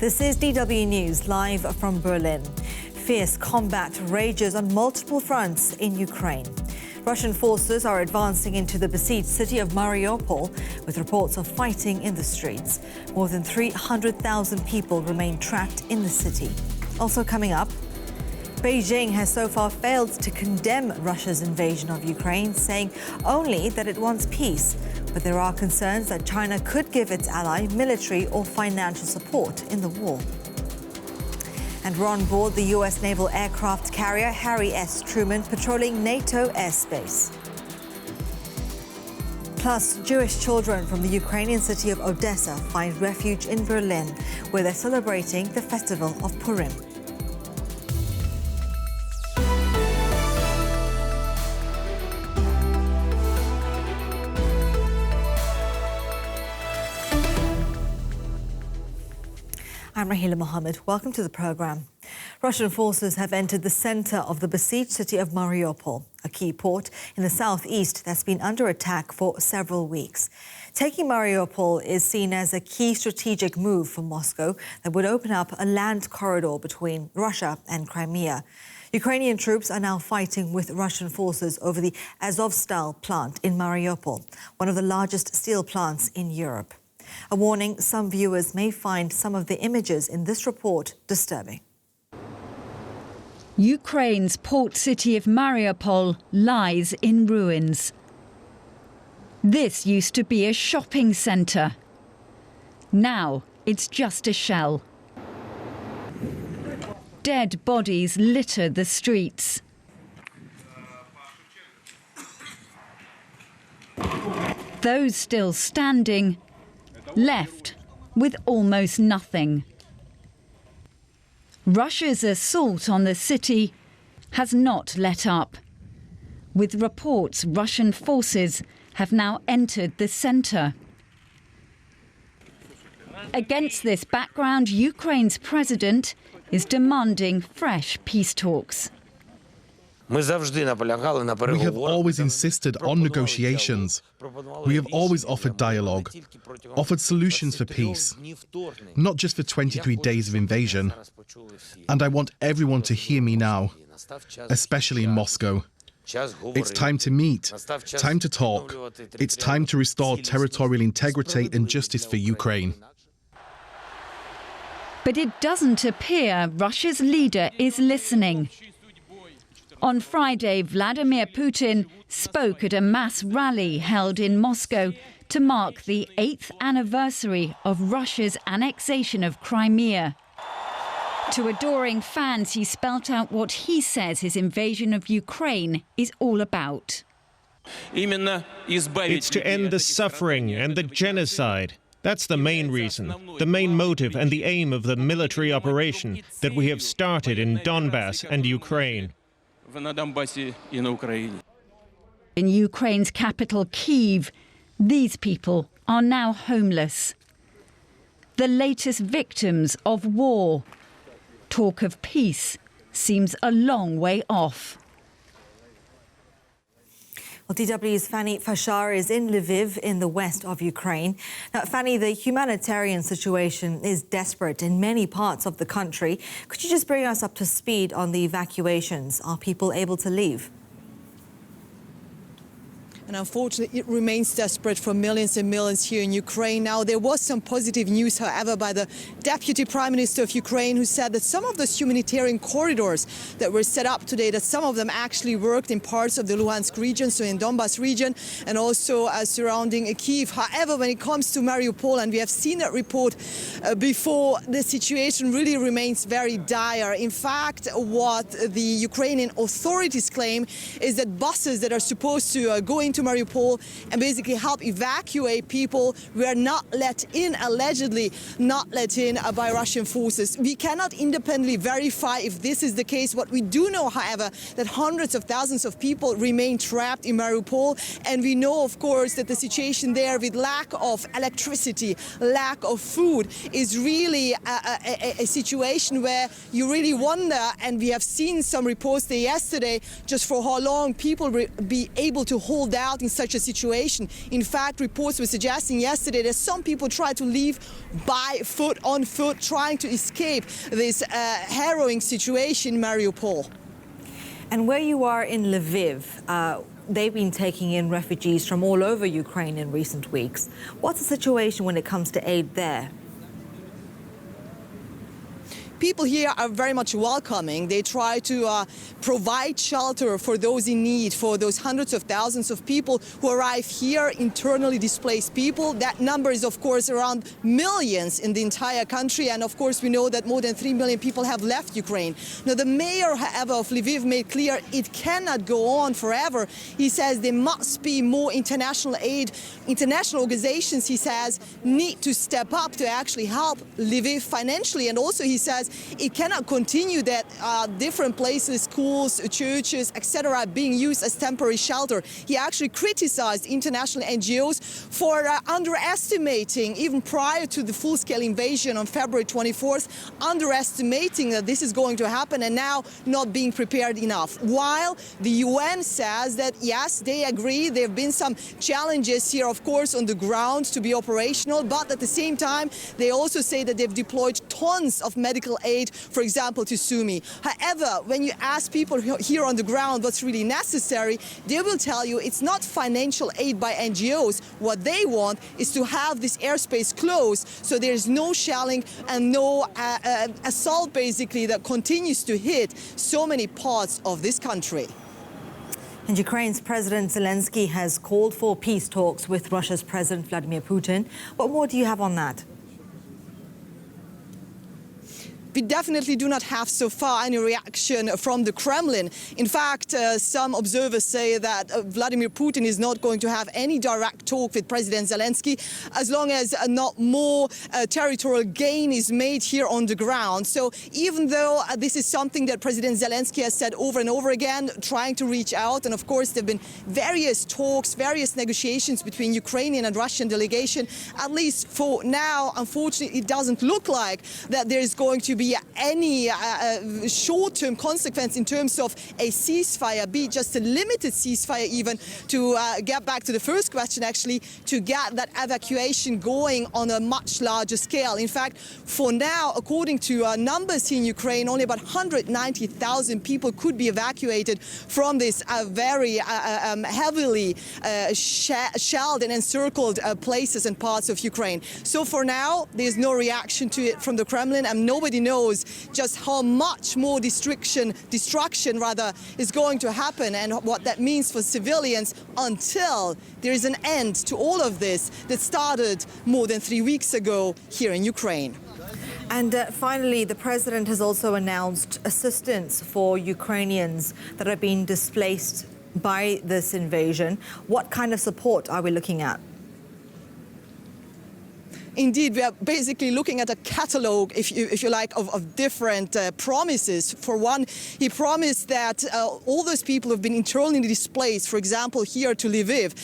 This is DW News, live from Berlin. Fierce combat rages on multiple fronts in Ukraine. Russian forces are advancing into the besieged city of Mariupol, with reports of fighting in the streets. More than 300,000 people remain trapped in the city. Also coming up, Beijing has so far failed to condemn Russia's invasion of Ukraine, saying only that it wants peace. But there are concerns that China could give its ally military or financial support in the war. And we're on board the U.S. naval aircraft carrier Harry S. Truman, patrolling NATO airspace. Plus, Jewish children from the Ukrainian city of Odessa find refuge in Berlin, where they're celebrating the festival of Purim. I'm Raheela Mahomed. Welcome to the program. Russian forces have entered the center of the besieged city of Mariupol, a key port in the southeast that's been under attack for several weeks. Taking Mariupol is seen as a key strategic move for Moscow that would open up a land corridor between Russia and Crimea. Ukrainian troops are now fighting with Russian forces over the Azovstal plant in Mariupol, one of the largest steel plants in Europe. A warning: some viewers may find some of the images in this report disturbing. Ukraine's port city of Mariupol lies in ruins. This used to be a shopping centre. Now it's just a shell. Dead bodies litter the streets. Those still standing left with almost nothing. Russia's assault on the city has not let up. With reports Russian forces have now entered the centre. Against this background, Ukraine's president is demanding fresh peace talks. We have always insisted on negotiations. We have always offered dialogue, offered solutions for peace, not just for 23 days of invasion. And I want everyone to hear me now, especially in Moscow. It's time to meet, time to talk. It's time to restore territorial integrity and justice for Ukraine. But it doesn't appear Russia's leader is listening. On Friday, Vladimir Putin spoke at a mass rally held in Moscow to mark the 8th anniversary of Russia's annexation of Crimea. To adoring fans, he spelt out what he says his invasion of Ukraine is all about. It's to end the suffering and the genocide. That's the main reason, the main motive and the aim of the military operation that we have started in Donbass and Ukraine. In Ukraine's capital, Kyiv, these people are now homeless. The latest victims of war. Talk of peace seems a long way off. Well, DW's Fanny Fashar is in Lviv in the west of Ukraine. Now, Fanny, the humanitarian situation is desperate in many parts of the country. Could you just bring us up to speed on the evacuations? Are people able to leave? And unfortunately, it remains desperate for millions and millions here in Ukraine. Now, there was some positive news, however, by the Deputy Prime Minister of Ukraine, who said that some of those humanitarian corridors that were set up today, that some of them actually worked in parts of the Luhansk region, so in Donbass region, and also surrounding Kyiv. However, when it comes to Mariupol, and we have seen that report before, the situation really remains very dire. In fact, what the Ukrainian authorities claim is that buses that are supposed to go into Mariupol and basically help evacuate people were not let in, allegedly not let in by Russian forces. We cannot independently verify if this is the case. What we do know, however, that hundreds of thousands of people remain trapped in Mariupol, and we know, of course, that the situation there with lack of electricity, lack of food is really a situation where you really wonder, and we have seen some reports there yesterday, just for how long people will be able to hold out out in such a situation. In fact, reports were suggesting yesterday that some people tried to leave on foot, trying to escape this harrowing situation in Mariupol. And where you are in Lviv, they've been taking in refugees from all over Ukraine in recent weeks. What's the situation when it comes to aid there? People here are very much welcoming. They try to provide shelter for those in need, for those hundreds of thousands of people who arrive here, internally displaced people. That number is, of course, around millions in the entire country. And, of course, we know that more than 3 million people have left Ukraine. Now, the mayor, however, of Lviv made clear it cannot go on forever. He says there must be more international aid. International organizations, he says, need to step up to actually help Lviv financially. And also, he says, it cannot continue that different places, schools, churches, etc., are being used as temporary shelter. He actually criticized international NGOs for underestimating, even prior to the full-scale invasion on February 24th, underestimating that this is going to happen and now not being prepared enough. While the UN says that, yes, they agree, there have been some challenges here, of course, on the ground to be operational, but at the same time, they also say that they've deployed tons of medical aid, for example, to Sumy. However, when you ask people here on the ground what's really necessary, they will tell you it's not financial aid by NGOs. What they want is to have this airspace closed so there's no shelling and no assault, basically, that continues to hit so many parts of this country. And Ukraine's President Zelensky has called for peace talks with Russia's President Vladimir Putin. What more do you have on that? We definitely do not have so far any reaction from the Kremlin. In fact, some observers say that Vladimir Putin is not going to have any direct talk with President Zelensky as long as not more territorial gain is made here on the ground. So even though this is something that President Zelensky has said over and over again, trying to reach out, and of course there have been various talks, various negotiations between Ukrainian and Russian delegation, at least for now, unfortunately, it doesn't look like that there is going to be any short-term consequence in terms of a ceasefire, be it just a limited ceasefire even, to get back to the first question, actually, to get that evacuation going on a much larger scale. In fact, for now, according to numbers here in Ukraine, only about 190,000 people could be evacuated from this very heavily shelled and encircled places and parts of Ukraine. So for now, there's no reaction to it from the Kremlin, and nobody knows just how much more destruction is going to happen and what that means for civilians until there is an end to all of this that started more than 3 weeks ago here in Ukraine. And finally, the president has also announced assistance for Ukrainians that are being displaced by this invasion. What kind of support are we looking at? Indeed, we are basically looking at a catalogue, if you like, of different promises. For one, he promised that all those people who have been internally displaced, for example, here to Lviv,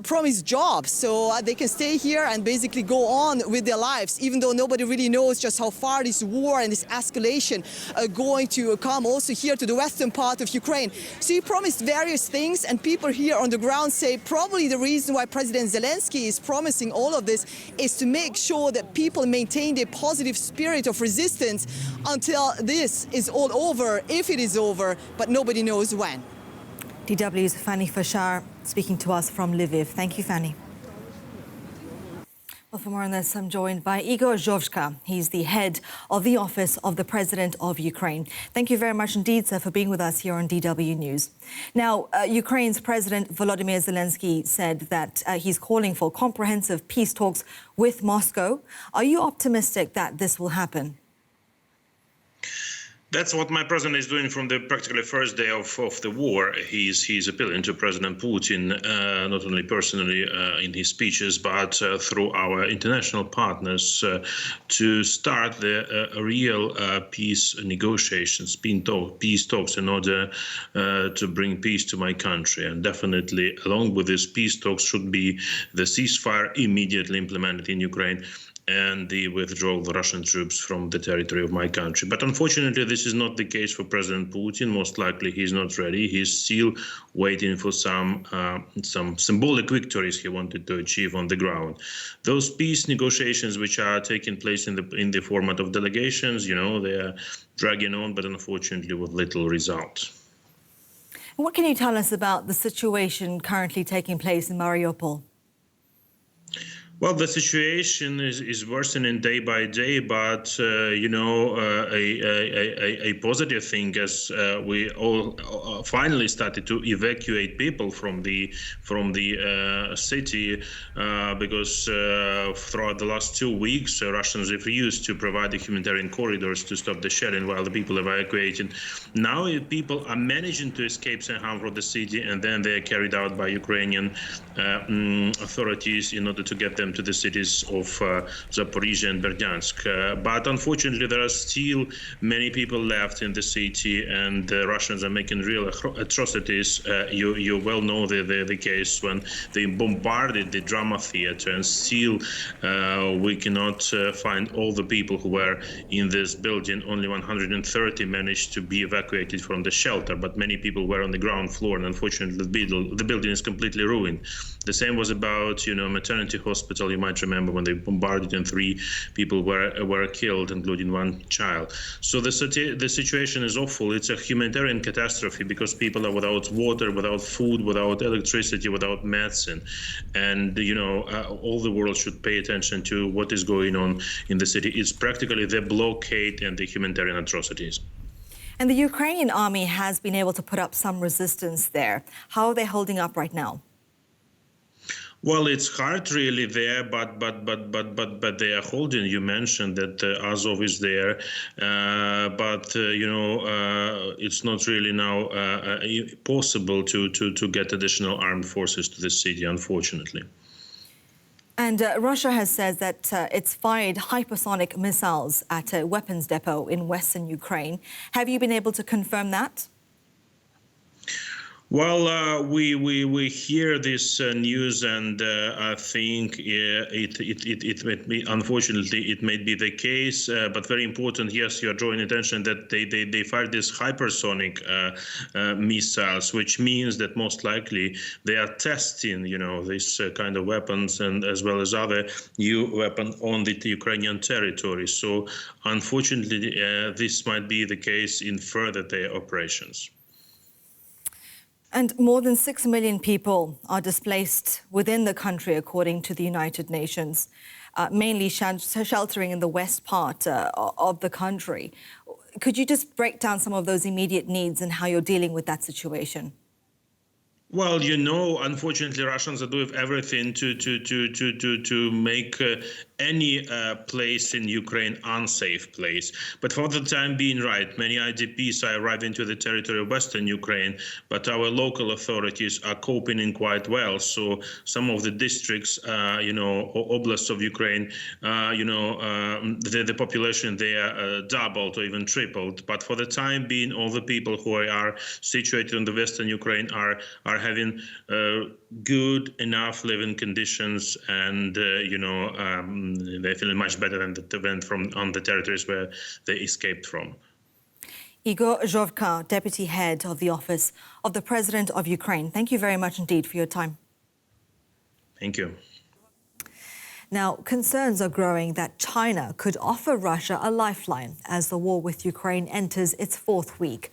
promised jobs, so they can stay here and basically go on with their lives, even though nobody really knows just how far this war and this escalation are going to come also here to the western part of Ukraine. So he promised various things, and people here on the ground say probably the reason why President Zelensky is promising all of this is to make sure that people maintain their positive spirit of resistance until this is all over, if it is over, but nobody knows when. DW's Fanny Fashar speaking to us from Lviv. Thank you, Fanny. Well, for more on this, I'm joined by Igor Zhovka. He's the head of the Office of the President of Ukraine. Thank you very much indeed, sir, for being with us here on DW News. Now, Ukraine's President Volodymyr Zelensky said that he's calling for comprehensive peace talks with Moscow. Are you optimistic that this will happen? That's what my president is doing from the practically first day of the war. He's appealing to President Putin, not only personally in his speeches, but through our international partners to start the real peace negotiations, peace talks in order to bring peace to my country. And definitely along with these peace talks should be the ceasefire immediately implemented in Ukraine, and the withdrawal of the Russian troops from the territory of my country. But unfortunately, this is not the case for President Putin. Most likely, he's not ready. He's still waiting for some symbolic victories he wanted to achieve on the ground. Those peace negotiations, which are taking place in the format of delegations, they are dragging on, but unfortunately with little result. What can you tell us about the situation currently taking place in Mariupol? Well, the situation is worsening day by day, but a positive thing as we all finally started to evacuate people from the city because throughout the last 2 weeks, Russians refused to provide the humanitarian corridors to stop the shelling while the people evacuated. Now people are managing to escape somehow from the city, and then they are carried out by Ukrainian authorities in order to get them to the cities of Zaporizhia and Berdyansk. But unfortunately, there are still many people left in the city, and the Russians are making real atrocities. You well know the case when they bombarded the drama theater, and still we cannot find all the people who were in this building. Only 130 managed to be evacuated from the shelter, but many people were on the ground floor, and unfortunately the building is completely ruined. The same was about maternity hospital. You might remember when they bombarded and 3 people were killed, including 1 child. So the situation is awful. It's a humanitarian catastrophe because people are without water, without food, without electricity, without medicine, and all the world should pay attention to what is going on in the city. It's practically the blockade and the humanitarian atrocities. And the Ukrainian army has been able to put up some resistance there. How are they holding up right now? Well, it's hard really there, but they are holding. You mentioned that Azov is there, but it's not really now possible to get additional armed forces to the city, unfortunately. And Russia has said that it's fired hypersonic missiles at a weapons depot in western Ukraine. Have you been able to confirm that? Well, we hear this news, and I think it may be, unfortunately, it may be the case. But very important, yes, you are drawing attention that they fired these hypersonic missiles, which means that most likely they are testing, this kind of weapons and as well as other new weapons on the Ukrainian territory. So, unfortunately, this might be the case in further their operations. And more than 6 million people are displaced within the country, according to the United Nations, mainly sheltering in the west part of the country. Could you just break down some of those immediate needs and how you're dealing with that situation? Well, unfortunately, Russians are doing everything to make any place in Ukraine unsafe place. But for the time being, many IDPs are arriving to the territory of Western Ukraine, but our local authorities are coping in quite well. So some of the districts, oblasts of Ukraine, the population there doubled or even tripled. But for the time being, all the people who are situated in the Western Ukraine are having good enough living conditions, and they're feeling much better than on the territories where they escaped from. Igor Zhovka, Deputy Head of the Office of the President of Ukraine. Thank you very much indeed for your time. Thank you. Now, concerns are growing that China could offer Russia a lifeline as the war with Ukraine enters its 4th week.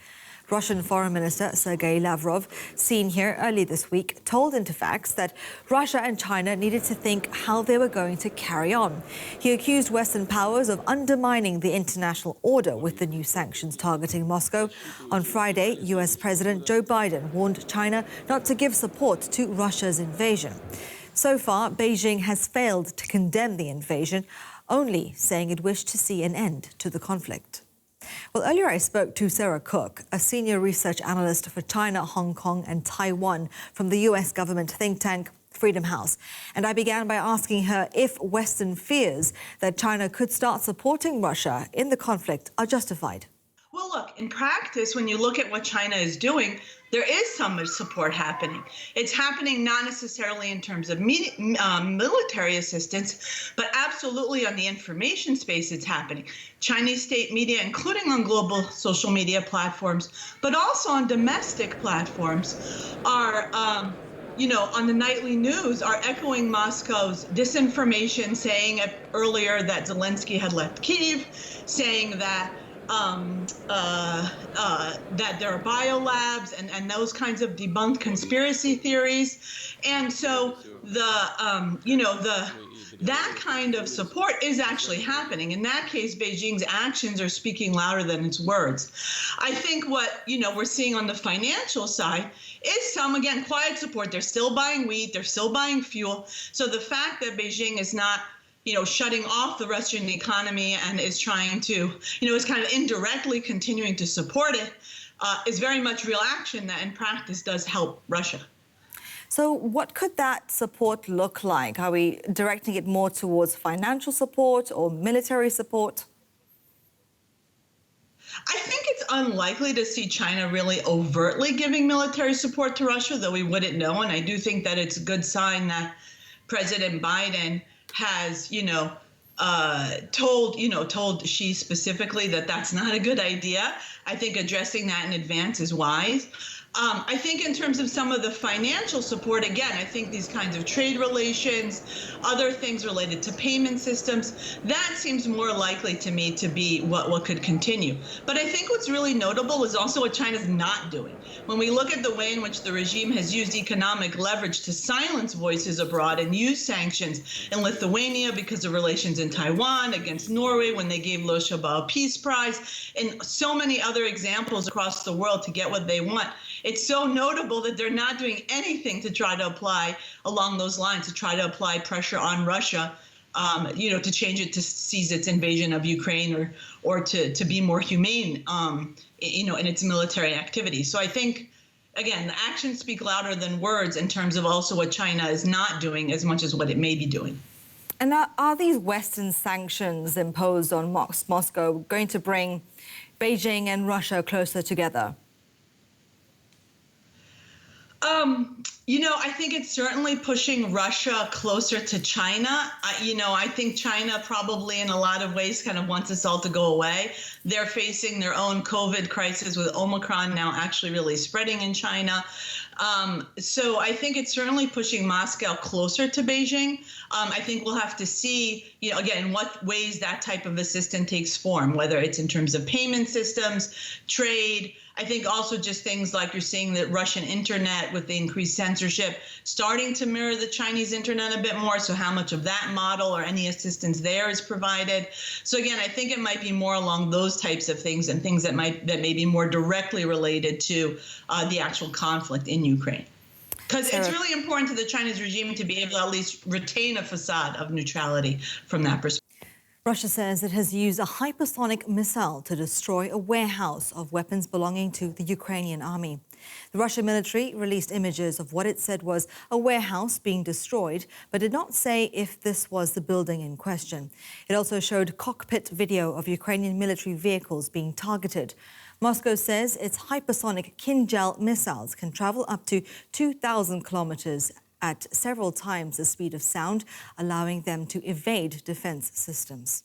Russian Foreign Minister Sergei Lavrov, seen here early this week, told Interfax that Russia and China needed to think how they were going to carry on. He accused Western powers of undermining the international order with the new sanctions targeting Moscow. On Friday, US President Joe Biden warned China not to give support to Russia's invasion. So far, Beijing has failed to condemn the invasion, only saying it wished to see an end to the conflict. Well, earlier I spoke to Sarah Cook, a senior research analyst for China, Hong Kong and Taiwan from the US government think tank Freedom House. And I began by asking her if Western fears that China could start supporting Russia in the conflict are justified. Well, look, in practice, when you look at what China is doing, there is some support happening. It's happening not necessarily in terms of military assistance, but absolutely on the information space it's happening. Chinese state media, including on global social media platforms, but also on domestic platforms, are on the nightly news are echoing Moscow's disinformation, saying earlier that Zelensky had left Kyiv, saying that that there are biolabs and those kinds of debunked conspiracy theories. And so that kind of support is actually happening. In that case, Beijing's actions are speaking louder than its words. I think what we're seeing on the financial side is some, again, quiet support. They're still buying wheat, they're still buying fuel. So the fact that Beijing is not shutting off the Russian economy and is trying to, is kind of indirectly continuing to support it, is very much real action that in practice does help Russia. So what could that support look like? Are we directing it more towards financial support or military support? I think it's unlikely to see China really overtly giving military support to Russia, though we wouldn't know. And I do think that it's a good sign that President Biden has, told Xi specifically that that's not a good idea. I think addressing that in advance is wise. I think in terms of some of the financial support, again, I think these kinds of trade relations, other things related to payment systems, that seems more likely to me to be what could continue. But I think what's really notable is also what China's not doing. When we look at the way in which the regime has used economic leverage to silence voices abroad and use sanctions in Lithuania because of relations in Taiwan, against Norway when they gave Lo Shabao a peace prize, and so many other examples across the world to get what they want. It's so notable that they're not doing anything to try to apply along those lines, to try to apply pressure on Russia, to change it to cease its invasion of Ukraine or to be more humane, in its military activity. So I think, again, the actions speak louder than words in terms of also what China is not doing as much as what it may be doing. And are these Western sanctions imposed on Moscow going to bring Beijing and Russia closer together? I think it's certainly pushing Russia closer to China. I think China probably in a lot of ways kind of wants this all to go away. They're facing their own COVID crisis with Omicron now actually really spreading in China. So I think it's certainly pushing Moscow closer to Beijing. I think we'll have to see, again, in what ways that type of assistance takes form, whether it's in terms of payment systems, trade. I think also just things like you're seeing the Russian internet with the increased censorship starting to mirror the Chinese internet a bit more. So how much of that model or any assistance there is provided. So again, I think it might be more along those types of things and things that may be more directly related to the actual conflict in Ukraine. Because it's really important to the Chinese regime to be able to at least retain a facade of neutrality from that perspective. Russia says it has used a hypersonic missile to destroy a warehouse of weapons belonging to the Ukrainian army. The Russian military released images of what it said was a warehouse being destroyed, but did not say if this was the building in question. It also showed cockpit video of Ukrainian military vehicles being targeted. Moscow says its hypersonic Kinjal missiles can travel up to 2,000 kilometers at several times the speed of sound, allowing them to evade defense systems.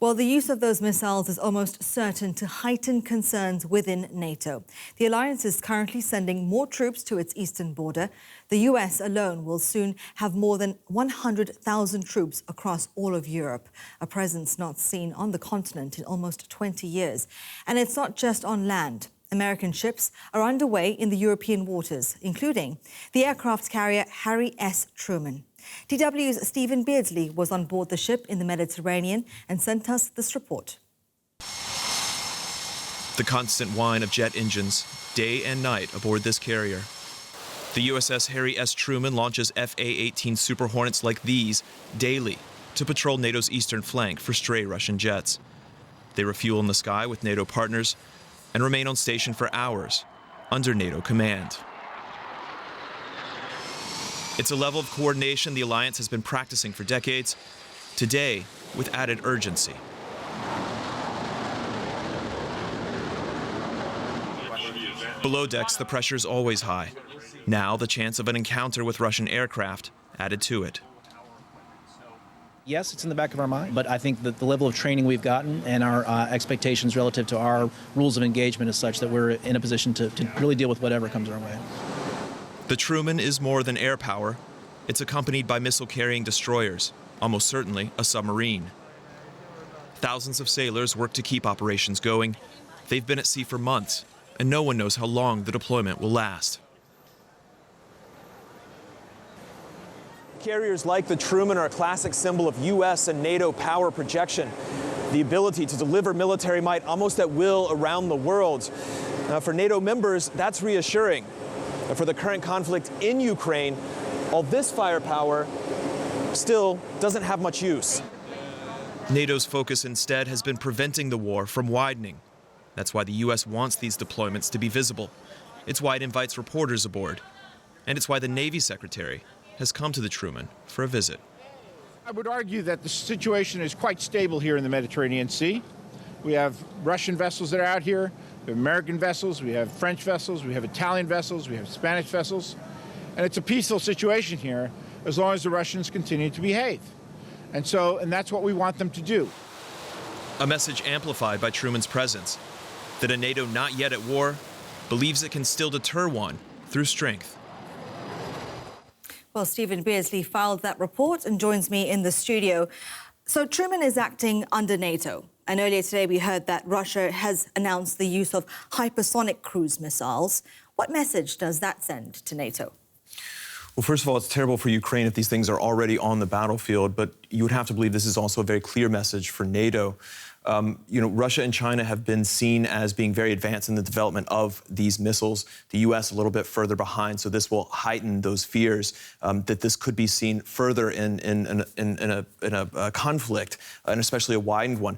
Well, the use of those missiles is almost certain to heighten concerns within NATO. The alliance is currently sending more troops to its eastern border. The US alone will soon have more than 100,000 troops across all of Europe, a presence not seen on the continent in almost 20 years. And it's not just on land. American ships are underway in the European waters, including the aircraft carrier Harry S. Truman. DW's Stephen Beardsley was on board the ship in the Mediterranean and sent us this report. The constant whine of jet engines, day and night aboard this carrier. The USS Harry S. Truman launches FA-18 Super Hornets like these daily to patrol NATO's eastern flank for stray Russian jets. They refuel in the sky with NATO partners and remain on station for hours under NATO command. It's a level of coordination the alliance has been practicing for decades, today with added urgency. Below decks, the pressure is always high. Now, the chance of an encounter with Russian aircraft added to it. Yes, it's in the back of our mind, but I think that the level of training we've gotten and our expectations relative to our rules of engagement is such that we're in a position to really deal with whatever comes our way. The Truman is more than air power. It's accompanied by missile-carrying destroyers, almost certainly a submarine. Thousands of sailors work to keep operations going. They've been at sea for months, and no one knows how long the deployment will last. Carriers like the Truman are a classic symbol of U.S. and NATO power projection, the ability to deliver military might almost at will around the world. For NATO members, that's reassuring. For the current conflict in Ukraine, all this firepower still doesn't have much use. NATO's focus instead has been preventing the war from widening. That's why the U.S. wants these deployments to be visible. It's why it invites reporters aboard. And it's why the Navy Secretary has come to the Truman for a visit. I would argue that the situation is quite stable here in the Mediterranean Sea. We have Russian vessels that are out here, we have American vessels, we have French vessels, we have Italian vessels, we have Spanish vessels. And it's a peaceful situation here as long as the Russians continue to behave. And that's what we want them to do. A message amplified by Truman's presence, that a NATO not yet at war believes it can still deter one through strength. Well, Stephen Beardsley filed that report and joins me in the studio. So Truman is acting under NATO. And earlier today, we heard that Russia has announced the use of hypersonic cruise missiles. What message does that send to NATO? Well, first of all, it's terrible for Ukraine if these things are already on the battlefield, but you would have to believe this is also a very clear message for NATO. Russia and China have been seen as being very advanced in the development of these missiles. The U.S. a little bit further behind, so this will heighten those fears that this could be seen further in a conflict, and especially a widened one.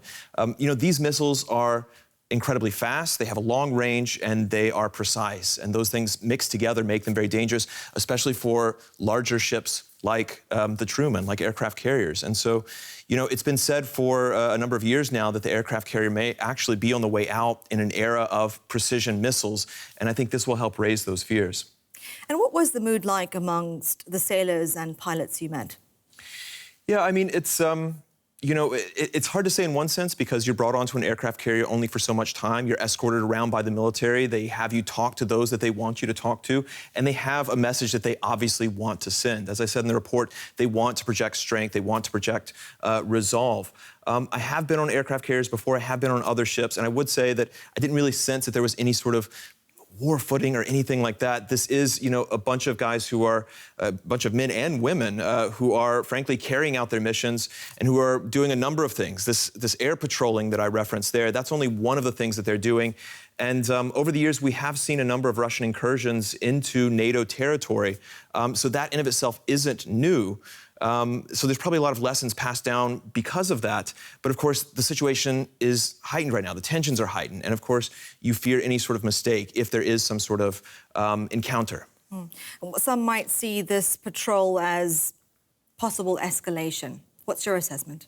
These missiles are incredibly fast, they have a long range, and they are precise. And those things mixed together make them very dangerous, especially for larger ships like the Truman, like aircraft carriers. And so, it's been said for a number of years now that the aircraft carrier may actually be on the way out in an era of precision missiles. And I think this will help raise those fears. And what was the mood like amongst the sailors and pilots you met? Yeah, I mean, it's hard to say in one sense because you're brought onto an aircraft carrier only for so much time. You're escorted around by the military. They have you talk to those that they want you to talk to, and they have a message that they obviously want to send. As I said in the report, they want to project strength. They want to project resolve. I have been on aircraft carriers before. I have been on other ships, and I would say that I didn't really sense that there was any sort of war footing or anything like that. This is, a bunch of guys who are, a bunch of men and women who are, frankly, carrying out their missions and who are doing a number of things. This air patrolling that I referenced there, that's only one of the things that they're doing. And over the years, we have seen a number of Russian incursions into NATO territory. So that in of itself isn't new. So there's probably a lot of lessons passed down because of that. But of course, the situation is heightened right now. The tensions are heightened. And of course, you fear any sort of mistake if there is some sort of encounter. Some might see this patrol as possible escalation. What's your assessment?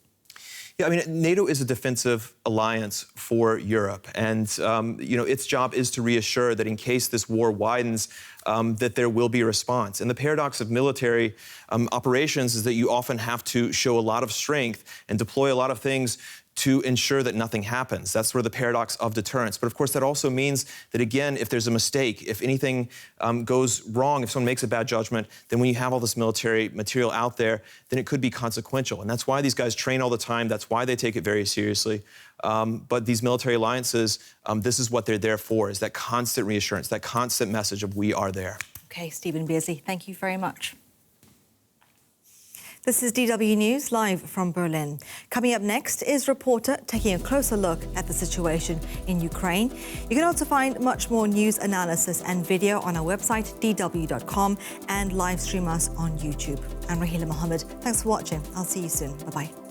Yeah, I mean, NATO is a defensive alliance for Europe. And, its job is to reassure that in case this war widens, that there will be a response. And the paradox of military operations is that you often have to show a lot of strength and deploy a lot of things to ensure that nothing happens. That's sort of the paradox of deterrence. But of course, that also means that, again, if there's a mistake, if anything goes wrong, if someone makes a bad judgment, then when you have all this military material out there, then it could be consequential. And that's why these guys train all the time. That's why they take it very seriously. But these military alliances, this is what they're there for, is that constant reassurance, that constant message of we are there. Okay, Stephen Beardsley, thank you very much. This is DW News, live from Berlin. Coming up next is reporter taking a closer look at the situation in Ukraine. You can also find much more news analysis and video on our website, dw.com, and live stream us on YouTube. I'm Raheela Mahomed. Thanks for watching. I'll see you soon. Bye-bye.